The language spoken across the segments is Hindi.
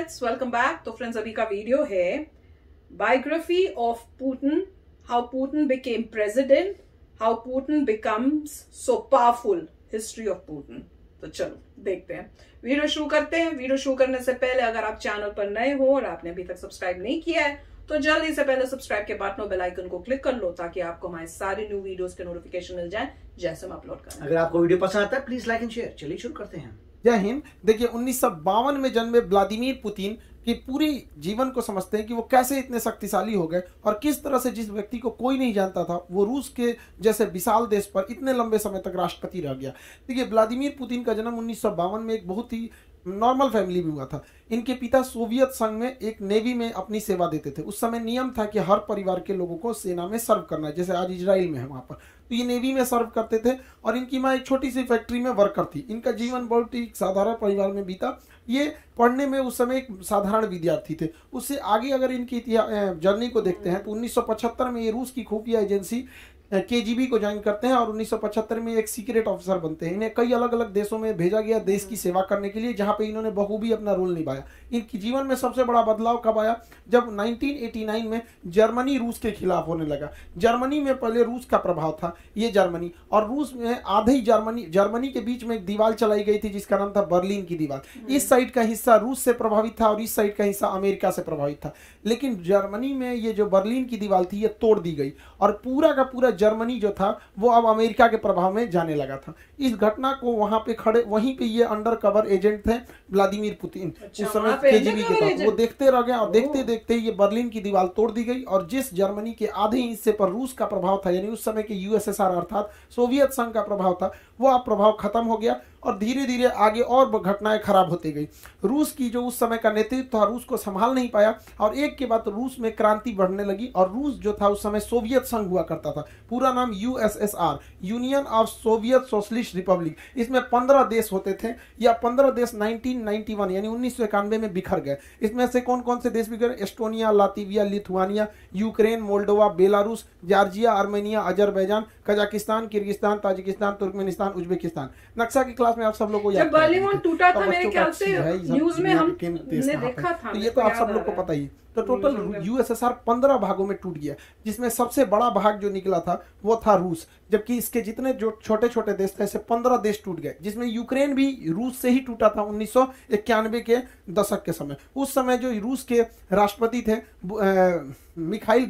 Friends, welcome back. तो फ्रेंड्स, अभी का वीडियो है biography of Putin, how Putin became president, how Putin becomes so powerful, history of Putin. तो चलो देखते हैं, वीडियो शुरू करते हैं। वीडियो शुरू करने से पहले अगर आप चैनल पर नए हो और आपने अभी तक सब्सक्राइब नहीं किया है तो जल्दी से पहले सब्सक्राइब के बटन और बेल आइकन को क्लिक कर लो ताकि आपको हमारे सारे न्यू वीडियोस के नोटिफिकेशन मिल जाएं जैसे हम अपलोड करें। अगर आपको वीडियो पसंद आता है प्लीज लाइक एंड शेयर। चलिए शुरू करते हैं। जय हिंद। देखिए 1952 में जन्मे व्लादिमीर पुतिन की पूरी जीवन को समझते हैं कि वो कैसे इतने शक्तिशाली हो गए और किस तरह से जिस व्यक्ति को कोई नहीं जानता था वो रूस के जैसे विशाल देश पर इतने लंबे समय तक राष्ट्रपति रह गया। देखिए व्लादिमीर पुतिन का जन्म 1952 में एक बहुत ही नॉर्मल फैमिली में हुआ था। इनके पिता सोवियत संघ में एक नेवी में अपनी सेवा देते थे। उस समय नियम था कि हर परिवार के लोगों को सेना में सर्व करना है, जैसे आज इजराइल में है वहां पर। तो ये नेवी में सर्व करते थे और इनकी माँ एक छोटी सी फैक्ट्री में वर्कर थी। इनका जीवन बहुत ही साधारण परिवार में बीता। ये पढ़ने में उस समय एक साधारण विद्यार्थी थे। उससे आगे अगर इनकी जर्नी को देखते हैं तो 1975 में ये रूस की खुफिया एजेंसी केजीबी को ज्वाइन करते हैं और 1975 में एक सीक्रेट ऑफिसर बनते हैं। इन्हें कई अलग अलग देशों में भेजा गया देश की सेवा करने के लिए, जहां पे इन्होंने बखूबी अपना रोल निभाया। इनकी जीवन में सबसे बड़ा बदलाव कब आया? जब 1989 में जर्मनी रूस के खिलाफ होने लगा। जर्मनी में पहले रूस का प्रभाव था, ये जर्मनी और रूस में आधे ही जर्मनी के बीच में एक दीवार चलाई गई थी जिसका नाम था बर्लिन की दीवार। इस साइड का हिस्सा रूस से प्रभावित था और इस साइड का हिस्सा अमेरिका से प्रभावित था। लेकिन जर्मनी में ये जो बर्लिन की दीवार थी ये तोड़ दी गई और पूरा का पूरा जर्मनी जो था वो अब अमेरिका के प्रभाव में जाने लगा था। इस घटना को वहां पे खड़े, वहीं पे ये अंडर कवर एजेंट थे व्लादिमीर पुतिन। उस समय केजीबी के तहत वो देखते रह गए और देखते देखते ये बर्लिन की दीवार तोड़ दी गई और जिस जर्मनी के आधे हिस्से पर रूस का प्रभाव था, यानी उस समय के यूएसएसआर अर्थात सोवियत संघ का प्रभाव था, वो अब प्रभाव खत्म हो गया और धीरे धीरे आगे और घटनाएं खराब होती गई। रूस की जो उस समय का नेतृत्व था रूस को संभाल नहीं पाया और एक के बाद रूस में क्रांति बढ़ने लगी। और रूस जो था उस समय सोवियत संघ हुआ करता था, पूरा नाम USSR, union of Soviet socialist Republic. इसमें 15 देश होते थे या 15 देश 1991 यानी 1991 में बिखर गए। इसमें से कौन कौन से देश बिखरे? Estonia, Latvia, Lithuania, Ukraine, Moldova, Belarus, Georgia, Armenia, Azerbaijan, Kazakhstan, Kyrgyzstan, Tajikistan, Turkmenistan, Uzbekistan. नक्शा की क्लास में आप सब लोग को जब बर्लिन टूटा था मेरे ख्याल से न्यूज में हमने देखा था, तो ये तो आप सब लोग को पता ही। तो टोटल यूएसएसआर 15 भागों में टूट गया, जिसमें सबसे बड़ा भाग जो निकला था वो था रूस। जबकि इसके जितने जो छोटे छोटे देश थे ऐसे 15 देश टूट गए, जिसमें यूक्रेन भी रूस से ही टूटा था 1991 के दशक के समय। उस समय जो रूस के राष्ट्रपति थे मिखाइल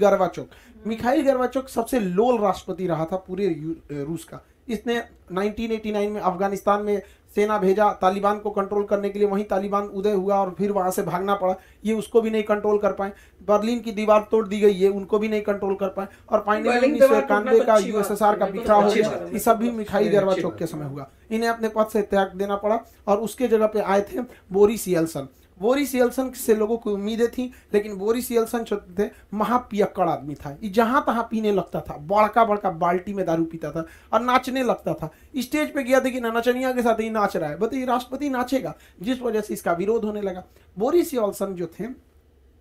गोर्बाचोव सबसे लोल राष्ट्रपति रहा था पूरे रूस का। इसने 1989 में अफगानिस्तान में सेना भेजा तालिबान को कंट्रोल करने के लिए, वहीं तालिबान उदय हुआ और फिर वहां से भागना पड़ा। ये उसको भी नहीं कंट्रोल कर पाए। बर्लिन की दीवार तोड़ दी गई, ये उनको भी नहीं कंट्रोल कर पाए और फाइनली 1991 का यूएसएसआर का बिखराव हो गया। ये सब भी मिखाइल गोर्बाचोव के समय हुआ। इन्हें अपने पद से त्याग देना पड़ा और उसके जगह पे आए थे बोरिस येल्सन। बोरिस येल्सन से लोगों को उम्मीदें थी, लेकिन बोरिस येल्सन जो थे महापियक्कड़ आदमी था। ये जहां तहां पीने लगता था, बड़का बड़का बाल्टी में दारू पीता था और नाचने लगता था। स्टेज पे गया देखिए नचनिया के साथ ही नाच रहा है, बताइए राष्ट्रपति नाचेगा, जिस वजह से इसका विरोध होने लगा। बोरिस येल्सन जो थे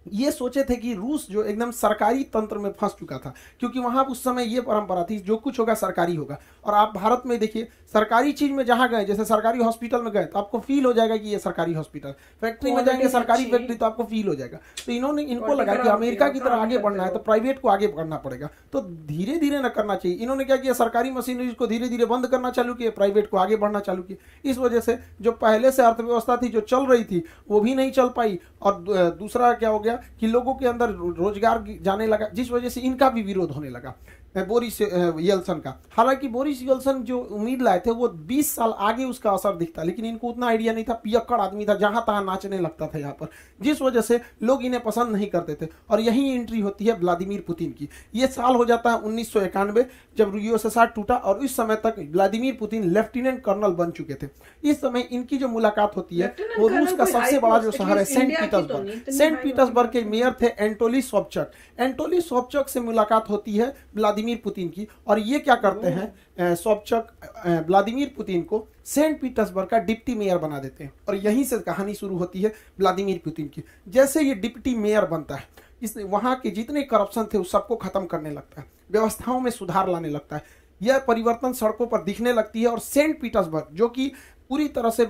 ये सोचे थे कि रूस जो एकदम सरकारी तंत्र में फंस चुका था, क्योंकि वहां उस समय ये परंपरा थी जो कुछ होगा सरकारी होगा। और आप भारत में देखिए सरकारी चीज में जहां गए, जैसे सरकारी हॉस्पिटल में गए तो आपको फील हो जाएगा कि ये सरकारी हॉस्पिटल, फैक्ट्री में जाएंगे सरकारी फैक्ट्री तो आपको फील हो जाएगा। तो इनको लगा कि अमेरिका की तरह आगे बढ़ना है तो प्राइवेट को आगे बढ़ना पड़ेगा, तो धीरे धीरे न करना चाहिए। इन्होंने क्या किया, सरकारी मशीनरी को धीरे धीरे बंद करना चालू किया, प्राइवेट को आगे बढ़ना चालू किया। इस वजह से जो पहले से अर्थव्यवस्था थी जो चल रही थी वो भी नहीं चल पाई और दूसरा क्या हो गया कि लोगों के अंदर रोजगार जाने लगा, जिस वजह से इनका भी विरोध होने लगा बोरिस येल्सन का। हालांकि बोरिस येल्सन जो उम्मीद लाए थे वो 20 साल आगे उसका असर दिखता, लेकिन इनको उतना आइडिया नहीं था। पियक्कड़ आदमी था, जहां तहां नाचने लगता था यहाँ पर, जिस वजह से लोग इन्हें पसंद नहीं करते थे। और यही एंट्री होती है व्लादिमीर पुतिन की। ये साल हो जाता है 1991 जब यूएसएसआर टूटा और इस समय तक व्लादिमीर पुतिन लेफ्टिनेंट कर्नल बन चुके थे। इस समय इनकी जो मुलाकात होती है वो रूस का सबसे बड़ा जो शहर है सेंट पीटर्सबर्ग के मेयर थे एंटोली सोबचक से मुलाकात होती है व्लादिमीर पुतिन की। और ये क्या करते हैं, सोबचक व्लादिमीर पुतिन को सेंट पीटर्सबर्ग का डिप्टी मेयर बना देते हैं और यहीं से कहानी शुरू होती है व्लादिमीर पुतिन की। जैसे ये डिप्टी मेयर बनता है, इसने वहां के जितने करप्शन थे उस सबको खत्म करने लगता है, व्यवस्थाओं में सुधार लाने लगता है। यह परिवर्तन सड़कों पर दिखने लगती है और सेंट पीटर्सबर्ग जो कि पूरी तरह से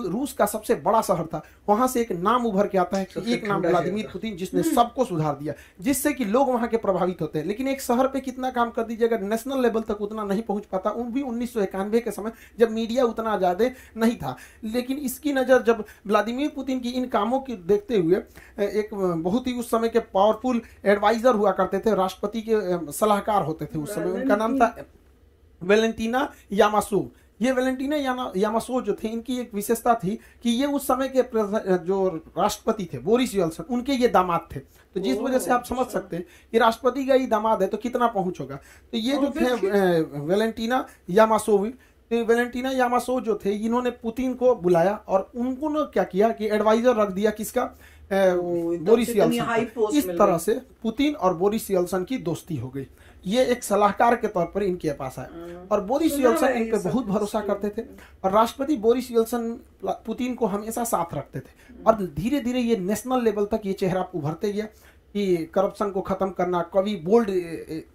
रूस का सबसे बड़ा शहर था, वहां से एक नाम उभर के आता है कि एक नाम व्लादिमीर पुतिन, जिसने सबको सुधार दिया, जिससे कि लोग वहां के प्रभावित होते हैं। लेकिन एक शहर पे कितना काम कर दीजिएगा, नेशनल लेवल तक उतना नहीं पहुंच पाता, उन भी 1991 के समय जब मीडिया उतना ज्यादा नहीं था। लेकिन इसकी नजर जब व्लादिमीर पुतिन की इन कामों की देखते हुए एक बहुत ही उस समय के पावरफुल एडवाइजर हुआ करते थे, राष्ट्रपति के सलाहकार होते थे उस समय, उनका नाम था वेलेंटीना यामासोव। ये वेलेंटीना यामासोव जो थे, इनकी एक विशेषता थी कि ये उस समय के जो राष्ट्रपति थे बोरिस येल्सिन, उनके ये दामाद थे। तो जिस वजह से आप समझ सकते हैं कि राष्ट्रपति का ही दामाद है तो कितना पहुंच होगा। तो ये जो थे वेलेंटीना यामासोव, तो वेलेंटीना यामासोव जो थे, इन्होंने पुतिन को बुलाया और उनको क्या किया कि एडवाइजर रख दिया किसका, बोरिस येल्सिन। इस तरह से पुतिन और बोरिस येल्सिन की दोस्ती हो गई। ये एक सलाहकार के तौर पर इनके पास आए और बोरिस येल्सिन इन पे बहुत भरोसा करते थे और राष्ट्रपति बोरिस येल्सिन पुतिन को हमेशा साथ रखते थे। और धीरे धीरे ये नेशनल लेवल तक ये चेहरा उभरते गया कि करप्शन को खत्म करना, कभी बोल्ड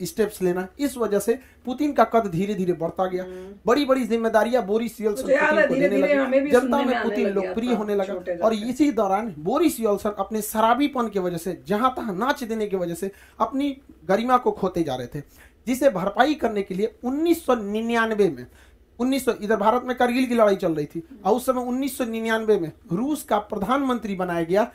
स्टेप्स लेना। इस वजह से पुतिन का कद धीरे धीरे बढ़ता गया, बड़ी बड़ी जिम्मेदारियां बोरिस येल्सिन पुतिन को देने लगे, जनता में पुतिन लोकप्रिय होने लगा। और इसी दौरान बोरिस येल्सिन अपने शराबीपन की वजह से, जहां तहां नाच देने की वजह से अपनी गरिमा को खोते जा रहे थे, जिसे भरपाई करने के लिए 1999 में इधर भारत में कारगिल की लड़ाई चल रही थी और उस समय 1999 में रूस का प्रधानमंत्री बनाया गया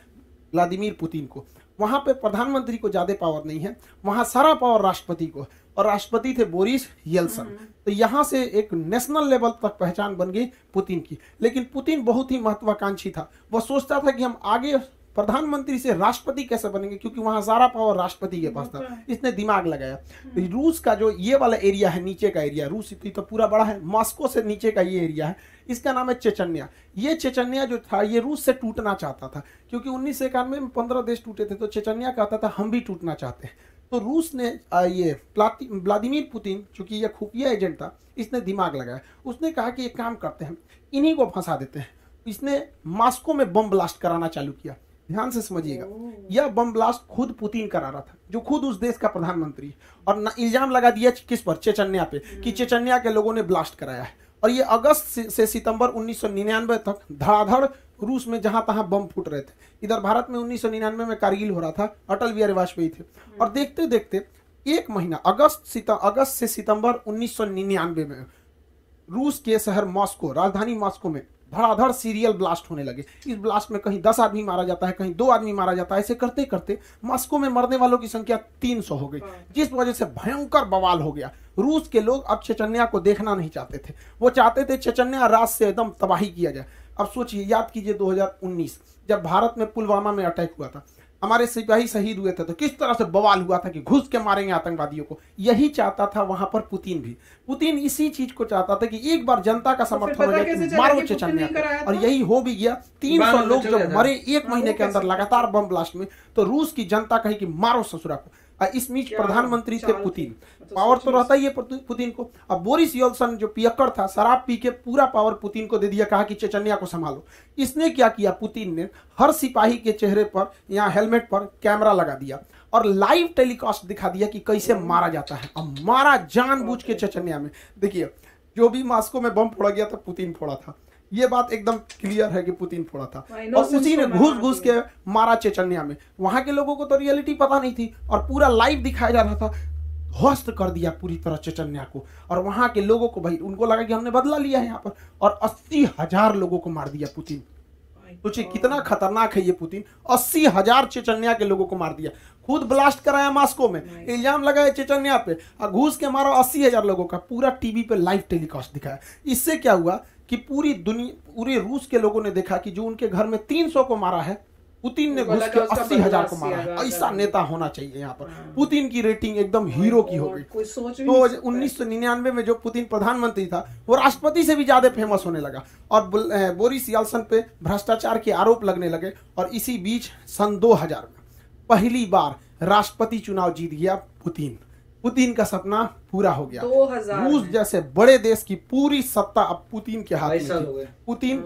व्लादिमीर पुतिन को। वहां पे प्रधानमंत्री को ज्यादा पावर नहीं है, वहां सारा पावर राष्ट्रपति को, और राष्ट्रपति थे बोरिस येल्सिन। तो यहां से एक नेशनल लेवल तक पहचान बन गई पुतिन की। लेकिन पुतिन बहुत ही महत्वाकांक्षी था, वह सोचता था कि हम आगे प्रधानमंत्री से राष्ट्रपति कैसे बनेंगे, क्योंकि वहां सारा पावर राष्ट्रपति के पास था। इसने दिमाग लगाया। तो रूस का जो ये वाला एरिया है, नीचे का एरिया, रूस इतनी तो पूरा बड़ा है, मॉस्को से नीचे का ये एरिया है, इसका नाम है चेचन्या। ये चेचन्या जो था ये रूस से टूटना चाहता था, क्योंकि 1991 में 15 देश टूटे थे, तो चेचन्या कहता था हम भी टूटना चाहते हैं। तो रूस ने ये व्लादिमीर पुतिन, चूंकि ये खुफिया एजेंट था, इसने दिमाग लगाया। उसने कहा कि एक काम करते हैं, इन्हीं को फंसा देते हैं। इसने मॉस्को में बम ब्लास्ट कराना चालू किया। ध्यान से समझिएगा, यह बम ब्लास्ट खुद पुतिन करा रहा था, जो खुद उस देश का प्रधानमंत्री, और इल्जाम लगा दिया किस पर, चेचन्या पे, कि चेचन्या के लोगों ने ब्लास्ट कराया है। और ये अगस्त से सितंबर 1999 तक धड़ाधड़ रूस में जहां तहां बम फूट रहे थे। इधर भारत में 1999 में कारगिल हो रहा था, अटल बिहारी वाजपेयी थे, और देखते देखते एक महीना अगस्त से सितंबर 1999 में रूस के शहर मॉस्को, राजधानी मॉस्को में धड़ाधड़ सीरियल ब्लास्ट होने लगे। इस ब्लास्ट में कहीं 10 आदमी मारा जाता है, कहीं 2 आदमी मारा जाता है। ऐसे करते करते मॉस्को में मरने वालों की संख्या 300 हो गई, जिस वजह से भयंकर बवाल हो गया। रूस के लोग अब चेचन्या को देखना नहीं चाहते थे, वो चाहते थे चेचन्या रात से एकदम तबाही किया जाए। अब सोचिए, याद कीजिए 2019 जब भारत में पुलवामा में अटैक हुआ था, हमारे सिपाही शहीद हुए थे, तो किस तरह से बवाल हुआ था कि घुस के मारेंगे आतंकवादियों को। यही चाहता था वहां पर पुतिन भी। पुतिन इसी चीज को चाहता था कि एक बार जनता का समर्थन हो जाए कि मारो चेचन्या को, और यही हो भी गया। 300 लोग जब मरे एक महीने के अंदर लगातार बम ब्लास्ट में, तो रूस की जनता कही कि मारो ससुरा को। इस बीच प्रधानमंत्री थे पुतिन, पावर तो रहता ही है पुतिन को। अब बोरिस येल्सिन जो पियक्कड़ था, शराब पी के पूरा पावर पुतिन को दे दिया, कहा कि चेचन्या को संभालो। इसने क्या किया, पुतिन ने हर सिपाही के चेहरे पर या हेलमेट पर कैमरा लगा दिया और लाइव टेलीकास्ट दिखा दिया कि कैसे मारा जाता है। अब मारा जानबूझ के चेचन्या में। देखिए, जो भी मॉस्को में बम फोड़ा गया था पुतिन फोड़ा था, ये बात एकदम क्लियर है कि पुतिन फोड़ा था, और उसी ने घुस घुस के मारा चेचन्या में। वहां के लोगों को तो रियलिटी पता नहीं थी और पूरा लाइव दिखाया जा रहा था। ध्वस्त कर दिया पूरी तरह चेचन्या को, और वहां के लोगों को, भाई उनको लगा कि हमने बदला लिया है यहाँ पर, और 80,000 लोगों को मार दिया पुतिन। सोचिए कितना खतरनाक है ये पुतिन। 80,000 चेचन्या के लोगों को मार दिया, खुद ब्लास्ट कराया मॉस्को में, इल्जाम लगाया चेचन्या पे, और घुस के मारा 80,000 लोगों का। पूरा टीवी पे लाइव टेलीकास्ट दिखाया। इससे क्या हुआ कि पूरी दुनिया, पूरे रूस के लोगों ने देखा कि जो उनके घर में 300 को मारा है, पुतिन ने घुस के 80,000 को मारा है। ऐसा नेता होना चाहिए यहाँ पर। पुतिन की रेटिंग एकदम हीरो की हो गई। तो 1999 में जो पुतिन प्रधानमंत्री था, वो राष्ट्रपति से भी ज्यादा फेमस होने लगा, और बोरिस येल्सिन पे भ्रष्टाचार के आरोप लगने लगे। और इसी बीच सन 2000 में पहली बार राष्ट्रपति चुनाव जीत गया पुतिन। पुतिन का सपना पूरा हो गया। रूस जैसे बड़े देश की पूरी सत्ता अब पुतिन के हाथ में थी। पुतिन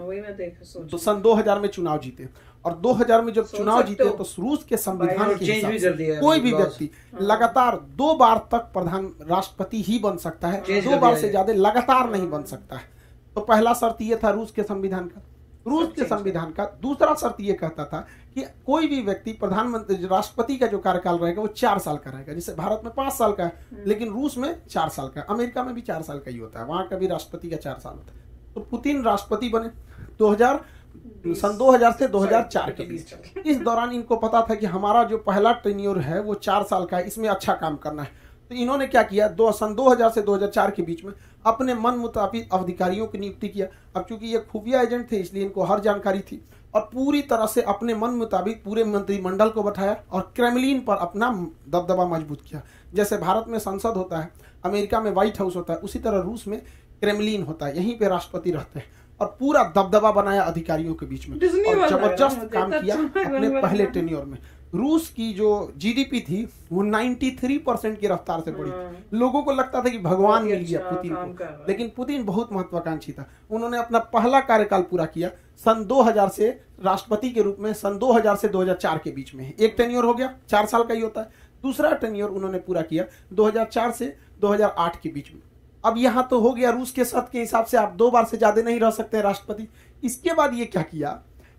तो सन 2000 में चुनाव जीते, और 2000 में जब चुनाव जीते तो रूस के संविधान के हिसाब से कोई भी व्यक्ति लगातार 2 बार तक प्रधान राष्ट्रपति ही बन सकता है, 2 बार से ज्यादा लगातार नहीं बन सकता है। तो पहला शर्त ये था रूस के संविधान का। रूस के संविधान का दूसरा शर्त ये कहता था कि कोई भी व्यक्ति प्रधानमंत्री राष्ट्रपति का जो कार्यकाल रहेगा वो 4 साल का रहेगा। जैसे भारत में 5 साल का है, लेकिन रूस में 4 साल का, अमेरिका में भी 4 साल का ही होता है, वहां का भी राष्ट्रपति का 4 साल होता है। तो पुतिन राष्ट्रपति बने सन 2000 से 2004 के बीच। इस दौरान इनको पता था कि हमारा जो पहला टेन्योर है वो 4 साल का है, इसमें अच्छा काम करना है। तो इन्होंने क्या किया, सन 2000 से 2004 के बीच में अपने मन मुताबिक अधिकारियों की नियुक्ति किया। अब चूंकि ये खुफिया एजेंट थे इसलिए इनको हर जानकारी थी, और पूरी तरह से अपने मन मुताबिक पूरे मंत्रिमंडल को बैठाया और क्रेमलिन पर अपना दबदबा मजबूत किया। जैसे भारत में संसद होता है, अमेरिका में व्हाइट हाउस होता है, उसी तरह रूस में क्रेमलिन होता है, यहीं पे राष्ट्रपति रहते हैं, और पूरा दबदबा बनाया अधिकारियों के बीच में और जबरदस्त काम किया अपने पहले टेन्योर में। रूस की जो जीडीपी थी वो 93% की रफ्तार से बढ़ी। लोगों को लगता था कि भगवान मिल गया पुतिन को, लेकिन पुतिन बहुत महत्वाकांक्षी था। उन्होंने अपना पहला कार्यकाल पूरा किया सन 2000 से राष्ट्रपति के रूप में, सन 2000 से 2004 के बीच में। एक टेन्योर हो गया, 4 साल का ही होता है। दूसरा टेन्योर उन्होंने पूरा किया 2004 से 2008 के बीच में। अब यहाँ तो हो गया रूस के शर्त के हिसाब से आप 2 बार से ज्यादा नहीं रह सकते राष्ट्रपति। इसके बाद ये क्या किया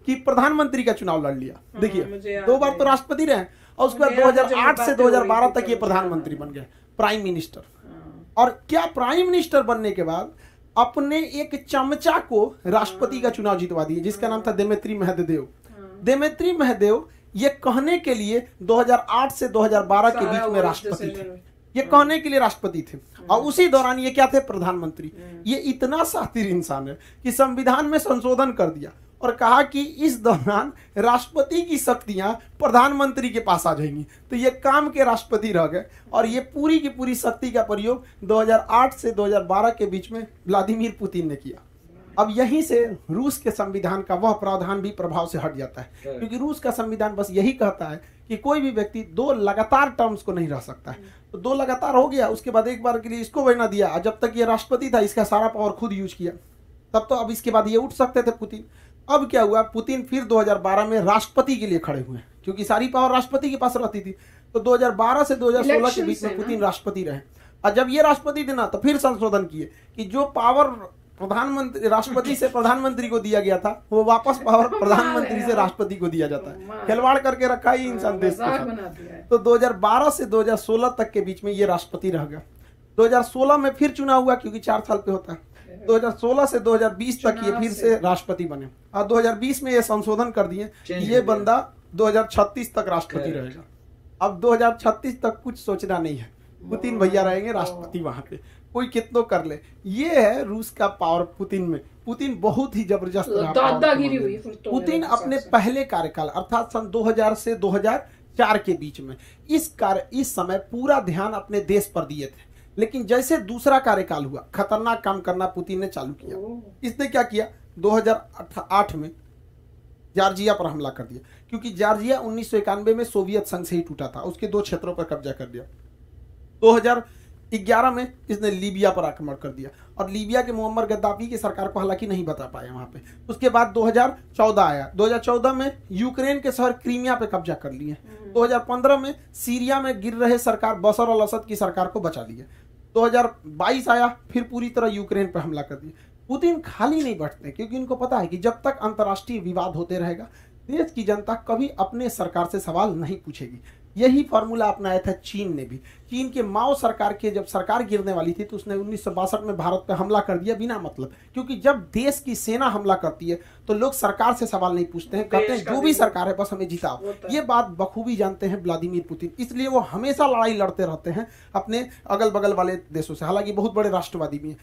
कि प्रधानमंत्री का चुनाव लड़ लिया। देखिए 2 बार तो राष्ट्रपति रहे, और उसके बाद 2008 से 2012 तक ये प्रधानमंत्री बन गए, प्राइम मिनिस्टर। और क्या प्राइम मिनिस्टर बनने के बाद अपने एक चमचा को राष्ट्रपति का चुनाव जितवा दिए, जिसका नाम था दिमित्री मेदवेदेव। दिमित्री मेदवेदेव ये कहने के लिए 2008 से 2012 के बीच में राष्ट्रपति थे, ये कहने के लिए राष्ट्रपति थे, और उसी दौरान ये क्या थे, प्रधानमंत्री। ये इतना शातिर इंसान है कि संविधान में संशोधन कर दिया और कहा कि इस दौरान राष्ट्रपति की शक्तियां प्रधानमंत्री के पास आ जाएंगी। तो ये काम के राष्ट्रपति रह गए, और ये पूरी की पूरी शक्ति का प्रयोग 2008 से 2012 के बीच में व्लादिमीर पुतिन ने किया। अब यहीं से रूस के संविधान का वह प्रावधान भी प्रभाव से हट जाता है, क्योंकि रूस का संविधान बस यही कहता है कि कोई भी व्यक्ति 2 लगातार टर्म्स को नहीं रह सकता है। तो 2 लगातार हो गया, उसके बाद एक बार के लिए इसको बना दिया, जब तक ये राष्ट्रपति था इसका सारा पावर खुद यूज किया, तब तो अब इसके बाद ये उठ सकते थे पुतिन। अब क्या हुआ, पुतिन फिर 2012 में राष्ट्रपति के लिए खड़े हुए, क्योंकि सारी पावर राष्ट्रपति के पास रहती थी। तो 2012 से 2016 के बीच में पुतिन राष्ट्रपति रहे, और जब ये राष्ट्रपति थे ना तो फिर संशोधन किए कि जो पावर प्रधानमंत्री राष्ट्रपति से प्रधानमंत्री को दिया गया था वो वापस पावर प्रधानमंत्री से राष्ट्रपति को दिया जाता है। खिलवाड़ करके रखा ही इंसान देश के साथ। तो 2012 से 2016 तक के बीच में ये राष्ट्रपति रह गया। 2016 में फिर चुनाव हुआ, क्योंकि 4 साल पे होता है। 2016 से 2020 तक ये फिर से राष्ट्रपति बने, और 2020 में ये संशोधन कर दिए ये बंदा 2036 तक राष्ट्रपति रहेगा। अब 2036 तक कुछ सोचना नहीं है, पुतिन भैया रहेंगे राष्ट्रपति वहां पे, कोई कितना कर ले। ये है रूस का पावर पुतिन में। पुतिन बहुत ही जबरदस्त दादागिरी हुई पुतिन अपने पहले कार्यकाल अर्थात सन 2000 से 2004 के बीच में इस समय पूरा ध्यान अपने देश पर दिए थे। लेकिन जैसे दूसरा कार्यकाल हुआ, खतरनाक काम करना पुतिन ने चालू किया। इसने क्या किया, 2008 में जॉर्जिया पर हमला कर दिया, क्योंकि जॉर्जिया 1991 में सोवियत संघ से ही टूटा था, उसके 2 क्षेत्रों पर कब्जा कर दिया। 2011 में इसने लीबिया पर आक्रमण कर दिया, और लीबिया के मुअम्मर गद्दाफी की सरकार को हालांकि नहीं बता पाया वहां पे। उसके बाद 2014 आया, 2014 में यूक्रेन के शहर क्रीमिया पे कब्जा कर लिए। 2015 में सीरिया में गिर रहे सरकार बशर अल असद की सरकार को बचा लिया। 2022 आया, फिर पूरी तरह यूक्रेन पर हमला कर दिया। पुतिन खाली नहीं बैठते, क्योंकि इनको पता है कि जब तक अंतर्राष्ट्रीय विवाद होते रहेगा देश की जनता कभी अपने सरकार से सवाल नहीं पूछेगी। यही फॉर्मूला अपनाया था चीन ने भी। चीन के माओ सरकार के जब सरकार गिरने वाली थी तो उसने 1962 में भारत पर हमला कर दिया बिना मतलब, क्योंकि जब देश की सेना हमला करती है तो लोग सरकार से सवाल नहीं पूछते हैं, कहते हैं जो भी सरकार है बस हमें जिताओ। ये बात बखूबी जानते हैं व्लादिमीर पुतिन, इसलिए वो हमेशा लड़ाई लड़ते रहते हैं अपने अगल बगल वाले देशों से। हालांकि बहुत बड़े राष्ट्रवादी भी हैं।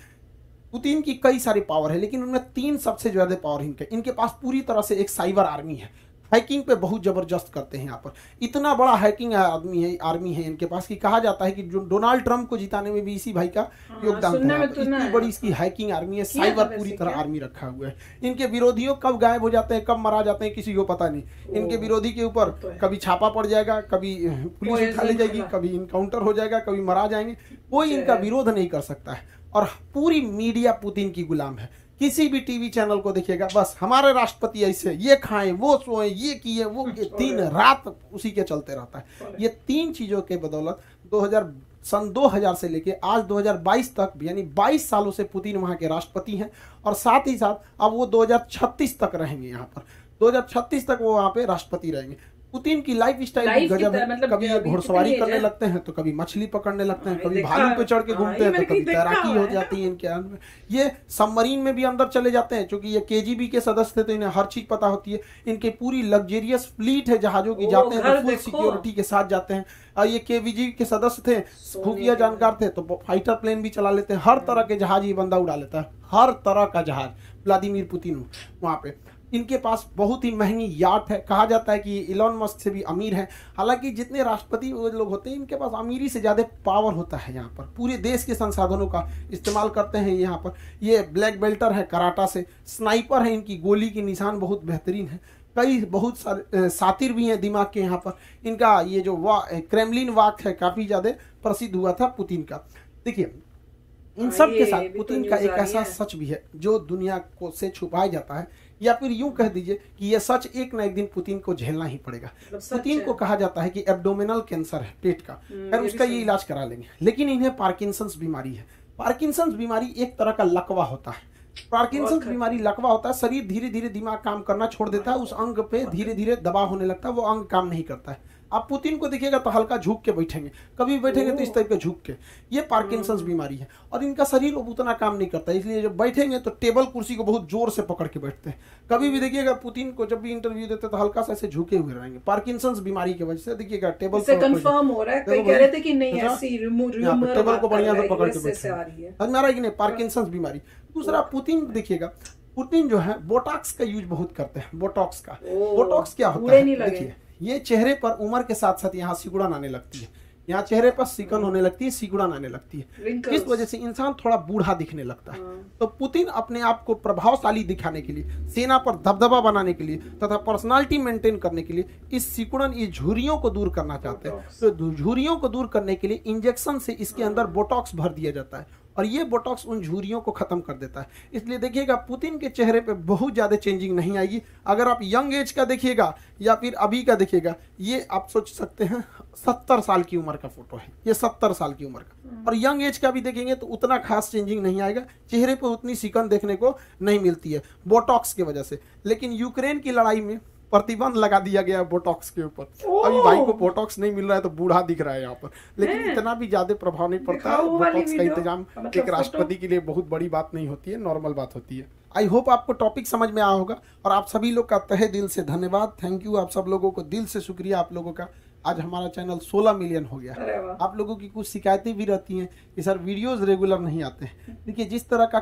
पुतिन की कई सारी पावर है, लेकिन उनमें 3 सबसे ज्यादा पावर इनके पास पूरी तरह से एक साइबर आर्मी है। हैकिंग पे बहुत जबरदस्त करते हैं यहाँ पर। इतना बड़ा हैकिंग आर्मी है इनके पास कि कहा जाता है कि जो डोनाल्ड ट्रंप को जिताने में भी इसी भाई का योगदान था। इतनी बड़ी इसकी हैकिंग आर्मी है, साइबर पूरी तरह आर्मी रखा हुआ है। इनके विरोधियों कब गायब हो जाते हैं, कब मारा जाते हैं, किसी को पता नहीं। इनके विरोधी के ऊपर कभी छापा पड़ जाएगा, कभी पुलिस उठा ले जाएगी, कभी इनकाउंटर हो जाएगा, कभी मारा जाएंगे, कोई इनका विरोध नहीं कर सकता है। और पूरी मीडिया पुतिन की गुलाम है। किसी भी टीवी चैनल को देखिएगा बस हमारे राष्ट्रपति ऐसे, ये खाएं, वो सोएं, ये किए, वो किए, दिन रात उसी के चलते रहता है। ये 3 चीजों के बदौलत सन 2000 से लेके आज 2022 तक, यानी 22 सालों से पुतिन वहां के राष्ट्रपति हैं, और साथ ही साथ अब वो 2036 तक रहेंगे यहाँ पर। 2036 तक वो वहां पे राष्ट्रपति रहेंगे। पुतिन की लाइफ स्टाइल गजब है। मतलब कभी ये घुड़सवारी करने लगते हैं, तो कभी मछली पकड़ने लगते हैं, कभी भालू पे चढ़ के घूमते हैं, तो कभी तैराकी हो जाती है इनके अंदर। ये सबमरीन में भी अंदर चले जाते हैं, क्योंकि ये केजीबी के सदस्य थे तो इन्हें हर चीज पता होती है। इनके पूरी लग्जरियस फ्लीट है जहाजों की, जाते हैं तो फुल सिक्योरिटी के साथ जाते हैं। और ये केवीजी के सदस्य थे, खुफिया जानकार थे, तो फाइटर प्लेन भी चला लेते हैं। हर तरह के जहाज ये बंदा उड़ा लेता है, हर तरह का जहाज व्लादिमीर पुतिन वहां पे। इनके पास बहुत ही महंगी याट है, कहा जाता है कि ये इलॉन मस्क से भी अमीर है। हालांकि जितने राष्ट्रपति वो लोग होते हैं, इनके पास अमीरी से ज्यादा पावर होता है। यहाँ पर पूरे देश के संसाधनों का इस्तेमाल करते हैं। यहाँ पर ये ब्लैक बेल्टर है कराटा से, स्नाइपर है, इनकी गोली की निशान बहुत बेहतरीन है। कई बहुत सारे सातिर भी हैं दिमाग के यहाँ पर। इनका ये जो क्रेमलिन वाक है काफी ज्यादा प्रसिद्ध हुआ था पुतिन का। देखिए इन सब के साथ पुतिन का एक ऐसा सच भी है जो दुनिया को से छुपाया जाता है, या फिर यूं कह दीजिए कि यह सच एक न एक दिन पुतिन को झेलना ही पड़ेगा। पुतिन को कहा जाता है कि एब्डोमिनल कैंसर है पेट का, खैर उसका ये इलाज करा लेंगे, लेकिन इन्हें पार्किंसंस बीमारी है। पार्किंसंस बीमारी एक तरह का लकवा होता है। पार्किंसंस बीमारी लकवा होता है, शरीर धीरे धीरे दिमाग काम करना छोड़ देता है, उस अंग पे धीरे धीरे दबाव होने लगता है, वो अंग काम नहीं करता है। आप पुतिन को देखिएगा तो हल्का झुक के बैठेंगे, कभी बैठेंगे तो इस तरह के झुक के। ये पार्किंसंस बीमारी है, और इनका शरीर उतना काम नहीं करता, इसलिए जब बैठेंगे तो टेबल कुर्सी को बहुत जोर से पकड़ के बैठते हैं। कभी भी देखिएगा पुतिन को जब भी इंटरव्यू देते तो हल्का सा ऐसे झुके हुए रहेंगे, पार्किंसंस बीमारी की वजह से। देखिएगा टेबल कंफर्म हो रहा है, कई कह रहे थे कि नहीं ऐसी टेबल को बढ़िया से पकड़ के बैठे, हमारा कि नहीं पार्किंसंस बीमारी। दूसरा पुतिन देखिएगा, पुतिन जो है बोटॉक्स का यूज बहुत करते हैं। बोटॉक्स का, बोटॉक्स क्या होता है देखिए, ये चेहरे पर उम्र के साथ साथ यहाँ सिकुड़न आने लगती है, यहाँ चेहरे पर सिकन होने लगती है, सिकुड़न आने लगती है। इस वजह से इंसान थोड़ा बूढ़ा दिखने लगता है। तो पुतिन अपने आप को प्रभावशाली दिखाने के लिए, सेना पर दबदबा बनाने के लिए तथा पर्सनालिटी मेंटेन करने के लिए इस सिकुड़न, इस झुर्रियों को दूर करना चाहते हैं। तो झुर्रियों को दूर करने के लिए इंजेक्शन से इसके अंदर बोटॉक्स भर दिया जाता है, और ये बोटॉक्स उन झुर्रियों को खत्म कर देता है। इसलिए देखिएगा पुतिन के चेहरे पे बहुत ज्यादा चेंजिंग नहीं आएगी। अगर आप यंग एज का देखिएगा या फिर अभी का देखिएगा, ये आप सोच सकते हैं 70 साल की उम्र का फोटो है, ये 70 साल की उम्र का। और यंग एज का भी देखेंगे तो उतना खास चेंजिंग नहीं आएगा, चेहरे पर उतनी सिकन देखने को नहीं मिलती है बोटॉक्स की वजह से। लेकिन यूक्रेन की लड़ाई में प्रतिबंध लगा दिया गया बोटॉक्स के ऊपर। अभी भाई को बोटॉक्स नहीं मिल रहा है तो बूढ़ा दिख रहा है यहाँ पर, लेकिन इतना भी ज्यादा प्रभाव नहीं पड़ता है। बोटॉक्स का इंतजाम एक राष्ट्रपति के लिए बहुत बड़ी बात नहीं होती है, नॉर्मल बात होती है। आई होप आपको टॉपिक समझ में आया होगा, और आप सभी लोग का तहे दिल से धन्यवाद, थैंक यू। आप सब लोगों को दिल से शुक्रिया आप लोगों का। आज हमारा चैनल 16 मिलियन हो गया। आप लोगों की कुछ शिकायतें भी रहती हैं कि सर वीडियोस रेगुलर नहीं आते हैं। देखिए जिस तरह का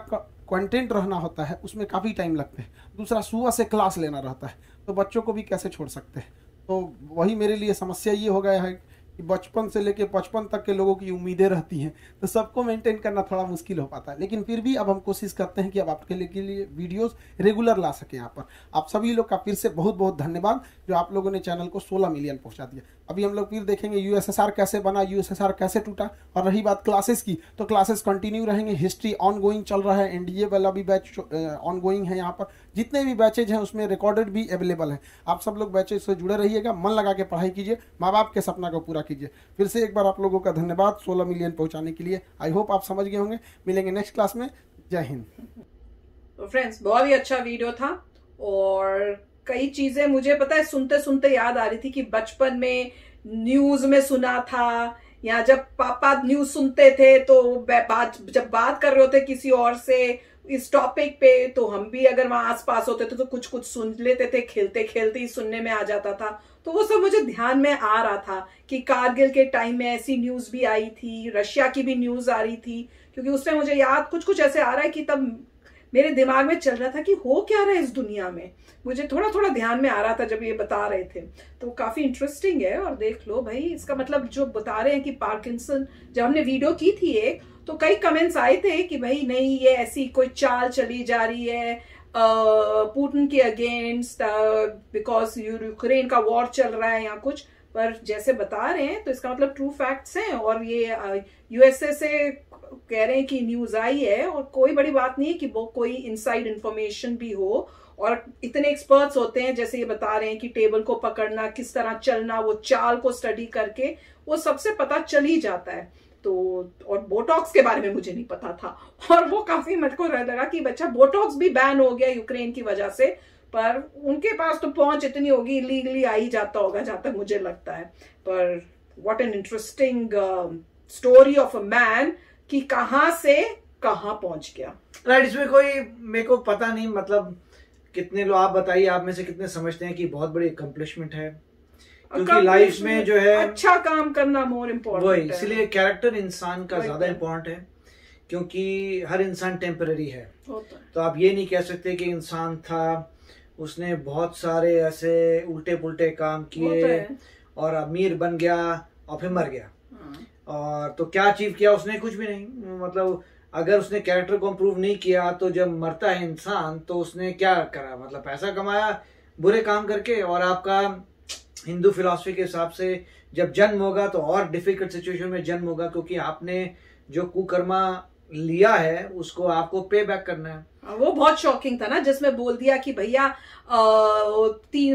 कंटेंट रहना होता है उसमें काफ़ी टाइम लगता है। दूसरा सुबह से क्लास लेना रहता है, तो बच्चों को भी कैसे छोड़ सकते हैं। तो वही मेरे लिए समस्या ये हो गया है कि बचपन से लेके 55 तक के लोगों की उम्मीदें रहती हैं, तो सबको मेंटेन करना थोड़ा मुश्किल हो पाता है। लेकिन फिर भी अब हम कोशिश करते हैं कि अब आपके लिए वीडियोस रेगुलर ला सकें यहाँ पर। आप सभी लोग का फिर से बहुत बहुत धन्यवाद जो आप लोगों ने चैनल को 16 मिलियन पहुंचा दिया। अभी हम लोग फिर देखेंगे यूएसएसआर कैसे बना, यूएसएसआर कैसे टूटा। और रही बात क्लासेस की, तो क्लासेस कंटिन्यू रहेंगे, हिस्ट्री ऑन गोइंग चल रहा है, एनडीए वाला भी बैच ऑन गोइंग है। यहाँ पर जितने भी बैचेज हैं उसमें रिकॉर्डेड भी अवेलेबल है। आप सब लोग बैचेज से जुड़े रहिएगा, मन लगा के पढ़ाई कीजिए, माँ बाप के सपना को पूरा कीजिए। फिर से एक बार आप लोगों का धन्यवाद 16 मिलियन पहुंचाने के लिए। आई होप आप समझ गए होंगे। मिलेंगे नेक्स्ट क्लास में। जय हिंद। तो फ्रेंड्स बहुत ही अच्छा वीडियो था, और कई चीजें मुझे पता है सुनते सुनते याद आ रही थी कि बचपन में न्यूज में सुना था, या जब पापा न्यूज सुनते थे तो जब बात कर रहे होते किसी और से इस टॉपिक पे, तो हम भी अगर वहां आसपास होते थे तो कुछ कुछ सुन लेते थे, खेलते खेलते ही सुनने में आ जाता था। तो वो सब मुझे ध्यान में आ रहा था कि कारगिल के टाइम में ऐसी न्यूज भी आई थी, रशिया की भी न्यूज आ रही थी, क्योंकि उसमें मुझे याद कुछ कुछ ऐसे आ रहा है कि तब मेरे दिमाग में चल रहा था कि हो क्या रहा है इस दुनिया में। मुझे थोड़ा थोड़ा ध्यान में आ रहा था जब ये बता रहे थे, तो काफी इंटरेस्टिंग है। और देख लो भाई, इसका मतलब जो बता रहे हैं कि पार्किंसन, जब हमने वीडियो की थी एक, तो कई कमेंट्स आए थे कि भाई नहीं ये ऐसी कोई चाल चली जा रही है पुतिन के अगेंस्ट, बिकॉज यूक्रेन का वॉर चल रहा है या कुछ। पर जैसे बता रहे हैं तो इसका मतलब ट्रू फैक्ट्स हैं, और ये यूएसए से कह रहे हैं कि न्यूज आई है, और कोई बड़ी बात नहीं है कि वो कोई इनसाइड इंफॉर्मेशन भी हो। और इतने एक्सपर्ट्स होते हैं, जैसे ये बता रहे हैं कि टेबल को पकड़ना, किस तरह चलना, वो चाल को स्टडी करके वो सबसे पता चल ही जाता है। तो और बोटॉक्स के बारे में मुझे नहीं पता था, और वो काफी मेरे को लगा कि बच्चा बोटॉक्स भी बैन हो गया यूक्रेन की वजह से, पर उनके पास तो पहुंच इतनी होगी, इलीगली आ ही जाता होगा जहां तक मुझे लगता है। पर what an interesting story of a man कि कहां से कहां पहुंच गया। राइट, इसमें कोई मेरे को पता नहीं, मतलब कितने लोग, आप बताइए आप में से कितने समझते हैं कि बहुत बड़ी अकम्पलिशमेंट है, क्योंकि लाइफ में जो है अच्छा काम करना मोर इम्पोर्टेंट वही, इसलिए कैरेक्टर इंसान का ज्यादा इम्पोर्टेंट है, क्योंकि हर इंसान टेम्पररी है। तो आप ये नहीं कह सकते कि इंसान था, उसने बहुत सारे ऐसे उल्टे पुल्टे काम किए और अमीर बन गया और फिर मर गया। और तो क्या अचीव किया उसने? कुछ भी नहीं। मतलब अगर उसने कैरेक्टर को इम्प्रूव नहीं किया तो जब मरता है इंसान तो उसने क्या करा? मतलब पैसा कमाया बुरे काम करके। और आपका हिंदू फिलॉसफी के हिसाब से जब जन्म होगा तो और डिफिकल्ट सिचुएशन में जन्म होगा, क्योंकि आपने जो कुकर्मा लिया है उसको आपको पे बैक करना है। वो बहुत शॉकिंग था ना, जिसमें बोल दिया कि भैया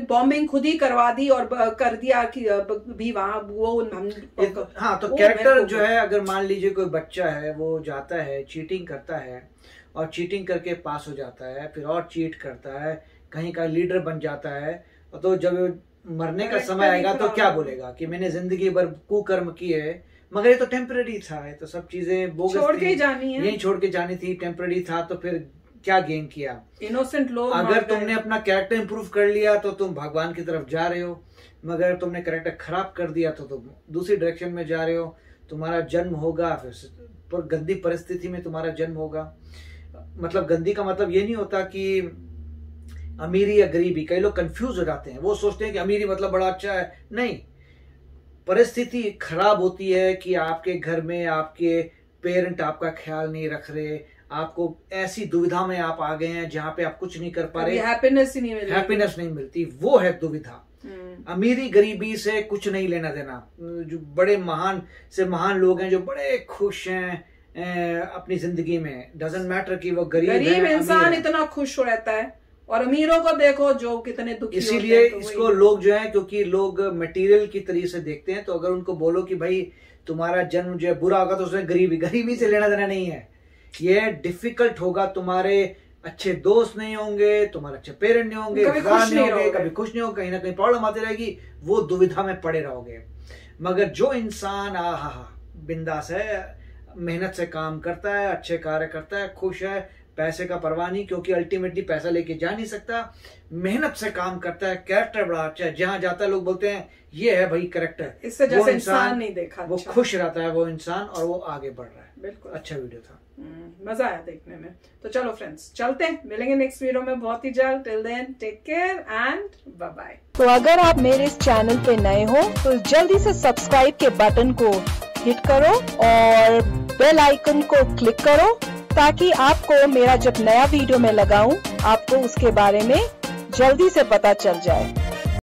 बॉम्बिंग खुद ही करवा दी और कर दिया कि भी वहां वो हाँ, तो कैरेक्टर जो है, अगर मान लीजिए कोई बच्चा है, वो जाता है चीटिंग करता है और चीटिंग करके पास हो जाता है, फिर और चीट करता है, कहीं का लीडर बन जाता है, तो जब मरने का समय आएगा तो क्या बोलेगा कि मैंने जिंदगी भर कुकर्म किए है, मगर ये तो टेम्पररी था, ये तो सब चीजें बोगस छोड़ के जानी है, यही छोड़ के जानी थी, टेम्पररी था, तो फिर क्या गेन किया? इनोसेंट लोग। अगर तुमने अपना कैरेक्टर इंप्रूव कर लिया तो तुम भगवान की तरफ जा रहे हो, मगर तुमने कैरेक्टर खराब कर दिया तो तुम दूसरी डायरेक्शन में जा रहे हो। तुम्हारा जन्म होगा, फिर गंदी परिस्थिति में तुम्हारा जन्म होगा। मतलब गंदी का मतलब ये नहीं होता कि अमीरी या गरीबी, कई लोग कंफ्यूज हो जाते हैं, वो सोचते हैं कि अमीरी मतलब बड़ा अच्छा है। नहीं, परिस्थिति खराब होती है कि आपके घर में आपके पेरेंट आपका ख्याल नहीं रख रहे, आपको ऐसी दुविधा में आप आ गए हैं जहां पे आप कुछ नहीं कर पा रहे, हैप्पीनेस नहीं मिलती, वो है दुविधा। अमीरी गरीबी से कुछ नहीं लेना देना। जो बड़े महान से महान लोग हैं जो बड़े खुश हैं अपनी जिंदगी में, डजंट मैटर कि वो गरीब इंसान इतना खुश रहता है, और अमीरों को देखो जो कितने दुखी होते हैं। इसीलिए इसको लोग जो है, क्योंकि लोग मटेरियल की तरीके से देखते हैं, तो अगर उनको बोलो कि भाई तुम्हारा जन्म जो है बुरा होगा तो उसमें गरीबी से लेना देना नहीं है। ये डिफिकल्ट होगा, तुम्हारे अच्छे दोस्त नहीं होंगे, तुम्हारे अच्छे पेरेंट नहीं होंगे, कभी खुश नहीं होंगे, कहीं ना कहीं प्रॉब्लम आती रहेगी, वो दुविधा में पड़े रहोगे। मगर जो इंसान बिंदास है, मेहनत से काम करता है, अच्छे कार्य करता है, खुश है, पैसे का परवाह नहीं, क्योंकि अल्टीमेटली पैसा लेके जा नहीं सकता, मेहनत से काम करता है, कैरेक्टर बड़ा अच्छा है, जहां जाता है लोग बोलते हैं ये है भाई कैरेक्टर, इससे जैसे इंसान नहीं देखा, वो खुश रहता है वो इंसान, और वो आगे बढ़ रहा है। बिल्कुल अच्छा वीडियो था, मजा आया देखने में। तो चलो फ्रेंड्स, चलते हैं, मिलेंगे नेक्स्ट वीडियो में बहुत ही जल्द। Till then take care and bye bye. तो अगर आप मेरे इस चैनल पे नए हो तो जल्दी से सब्सक्राइब के बटन को हिट करो और बेल आइकन को क्लिक करो, ताकि आपको मेरा जब नया वीडियो मैं लगाऊं आपको उसके बारे में जल्दी से पता चल जाए।